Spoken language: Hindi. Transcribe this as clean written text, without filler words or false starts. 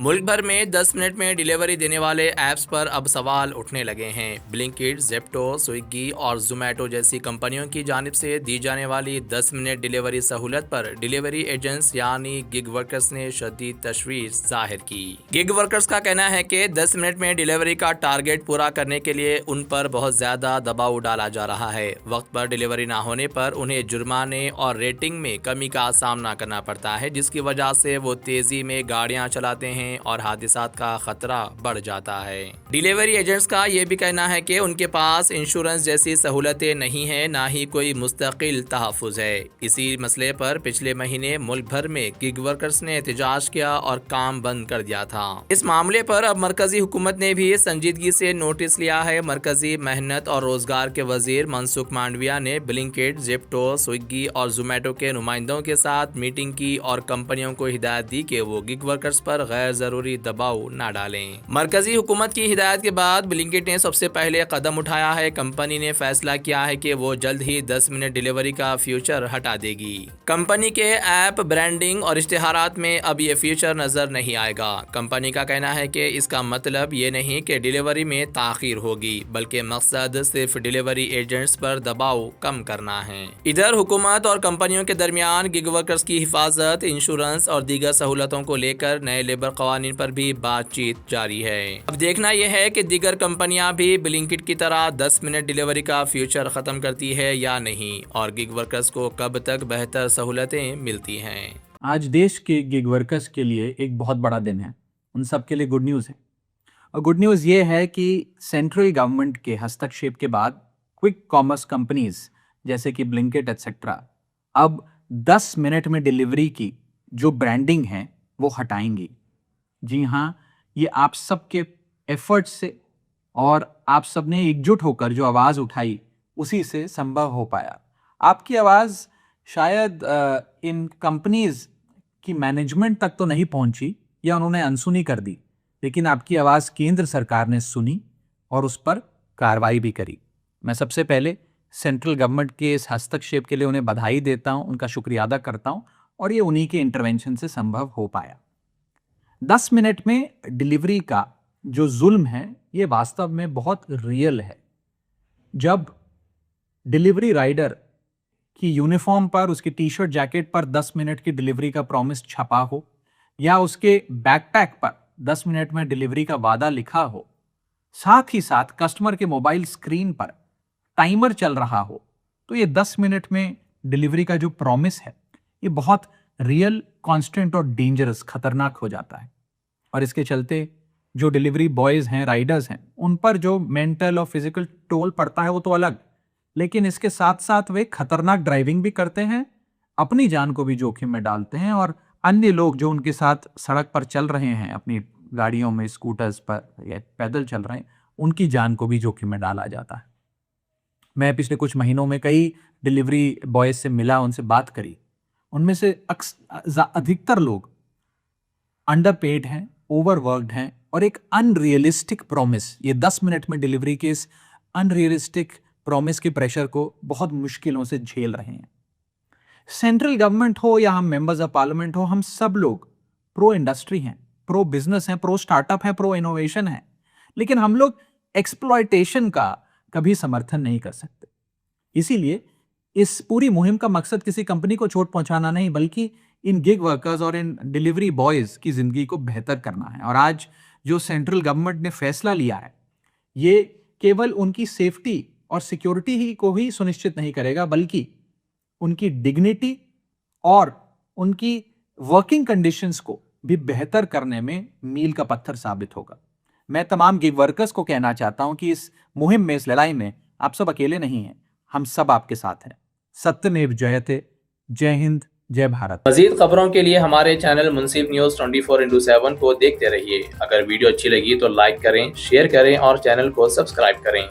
मुल्क भर में 10 मिनट में डिलीवरी देने वाले ऐप्स पर अब सवाल उठने लगे हैं। ब्लिंकिट, ज़ेप्टो, स्विगी और जोमैटो जैसी कंपनियों की जानिब से दी जाने वाली 10 मिनट डिलीवरी सहूलत पर डिलीवरी एजेंट्स यानी गिग वर्कर्स ने शदीद तशवीश जाहिर की। गिग वर्कर्स का कहना है कि 10 मिनट में डिलीवरी का टारगेट पूरा करने के लिए उन पर बहुत ज्यादा दबाव डाला जा रहा है। वक्त पर डिलीवरी ना होने पर उन्हें जुर्माने और रेटिंग में कमी का सामना करना पड़ता है, जिसकी वजह से वो तेजी में गाड़ियां चलाते हैं और हादसात का खतरा बढ़ जाता है। डिलीवरी एजेंट्स का ये भी कहना है कि उनके पास इंश्योरेंस जैसी सहूलतें नहीं है, ना ही कोई मुस्तकिल तहफ़्फ़ुज़ है। इसी मसले पर पिछले महीने मुल्क भर में गिग वर्कर्स ने एहतजाज किया और काम बंद कर दिया था। इस मामले पर अब मरकजी हुकूमत ने भी संजीदगी से नोटिस लिया है। मरकजी मेहनत और रोजगार के वजीर मनसुख मांडविया ने ब्लिंकिट, ज़ेप्टो, स्विगी और जोमैटो के नुमाइंदों के साथ मीटिंग की और कंपनियों को हिदायत दी कि वो गिग वर्कर्स पर गैर जरूरी दबाव न डालें। मरकजी हुकूमत की हिदायत के बाद ब्लिंकिट ने सबसे पहले कदम उठाया है। कंपनी ने फैसला किया है कि वो जल्द ही 10 मिनट डिलीवरी का फ्यूचर हटा देगी। कंपनी के ऐप, ब्रांडिंग और इश्तिहारात में अब ये फीचर नजर नहीं आएगा। कंपनी का कहना है कि इसका मतलब ये नहीं कि डिलीवरी में ताखीर होगी, बल्कि मकसद सिर्फ डिलीवरी एजेंट्स पर दबाव कम करना है। इधर हुकूमत और कंपनियों के दरमियान गिग वर्कर्स की हिफाजत, इंश्योरेंस और दीगर सहूलतों को लेकर नए लेबर कवानीन पर भी बातचीत जारी है। अब देखना यह है कि दीगर कंपनियां भी ब्लिंकिट की तरह 10 मिनट डिलीवरी का फ्यूचर खत्म करती है या नहीं, और गिग वर्कर्स को कब तक बेहतर सहूलतें मिलती हैं। आज देश के गिग वर्कर्स के लिए एक बहुत बड़ा दिन है। उन सब के लिए गुड न्यूज़ है, और गुड न्यूज़ ये है कि सेंट्रल गवर्नमेंट के हस्तक्षेप के बाद क्विक कॉमर्स कंपनीज जैसे कि ब्लिंकिट एटसेट्रा अब 10 मिनट में डिलीवरी की जो ब्रांडिंग है वो हटाएंगी। जी हाँ, ये आप सबके एफर्ट से और आप सब ने एकजुट होकर जो आवाज़ उठाई उसी से संभव हो पाया। आपकी आवाज़ शायद इन कंपनीज की मैनेजमेंट तक तो नहीं पहुंची या उन्होंने अनसुनी कर दी, लेकिन आपकी आवाज़ केंद्र सरकार ने सुनी और उस पर कार्रवाई भी करी। मैं सबसे पहले सेंट्रल गवर्नमेंट के इस हस्तक्षेप के लिए उन्हें बधाई देता हूं, उनका शुक्रिया अदा करता हूं, और ये उन्हीं के इंटरवेंशन से संभव हो पाया। 10 मिनट में डिलीवरी का जो जुल्म है ये वास्तव में बहुत रियल है। जब डिलीवरी राइडर की यूनिफॉर्म पर, उसकी टी शर्ट जैकेट पर 10 मिनट की डिलीवरी का प्रॉमिस छपा हो, या उसके बैकपैक पर 10 मिनट में डिलीवरी का वादा लिखा हो, साथ ही साथ कस्टमर के मोबाइल स्क्रीन पर टाइमर चल रहा हो, तो ये 10 मिनट में डिलीवरी का जो प्रॉमिस है ये बहुत रियल, कांस्टेंट और डेंजरस, खतरनाक हो जाता है। और इसके चलते जो डिलीवरी बॉयज हैं, राइडर्स हैं, उन पर जो मेंटल और फिजिकल टोल पड़ता है वो तो अलग, लेकिन इसके साथ साथ वे खतरनाक ड्राइविंग भी करते हैं, अपनी जान को भी जोखिम में डालते हैं, और अन्य लोग जो उनके साथ सड़क पर चल रहे हैं, अपनी गाड़ियों में, स्कूटर्स पर या पैदल चल रहे हैं, उनकी जान को भी जोखिम में डाला जाता है। मैं पिछले कुछ महीनों में कई डिलीवरी बॉयज से मिला, उनसे बात करी। उनमें से अधिकतर लोग अंडरपेड हैं, ओवरवर्क्ड हैं, और एक अनरियलिस्टिक प्रॉमिस, ये 10 मिनट में डिलीवरी के इस अनरियलिस्टिक प्रॉमिस के प्रेशर को बहुत मुश्किलों से झेल रहे हैं। सेंट्रल गवर्नमेंट हो या हम मेंबर्स ऑफ पार्लियामेंट हो, हम सब लोग प्रो इंडस्ट्री हैं, प्रो बिजनेस हैं, प्रो स्टार्टअप हैं, प्रो इनोवेशन हैं, लेकिन हम लोग एक्सप्लॉयटेशन का कभी समर्थन नहीं कर सकते। इसीलिए इस पूरी मुहिम का मकसद किसी कंपनी को चोट पहुंचाना नहीं, बल्कि इन गिग वर्कर्स और इन डिलीवरी बॉयज की जिंदगी को बेहतर करना है। और आज जो सेंट्रल गवर्नमेंट ने फैसला लिया है, ये केवल उनकी सेफ्टी और सिक्योरिटी ही को ही सुनिश्चित नहीं करेगा, बल्कि उनकी डिग्निटी और उनकी वर्किंग कंडीशंस को भी बेहतर करने में मील का पत्थर साबित होगा। मैं तमाम गिग वर्कर्स को कहना चाहता हूं कि इस मुहिम में, इस लड़ाई में आप सब अकेले नहीं हैं, हम सब आपके साथ हैं। सत्यमेव जयते। जय हिंद, जय भारत। मजीद खबरों के लिए हमारे चैनल मुंसिफ न्यूज़ 24x7 को देखते रहिए। अगर वीडियो अच्छी लगी तो लाइक करें, शेयर करें और चैनल को सब्सक्राइब करें।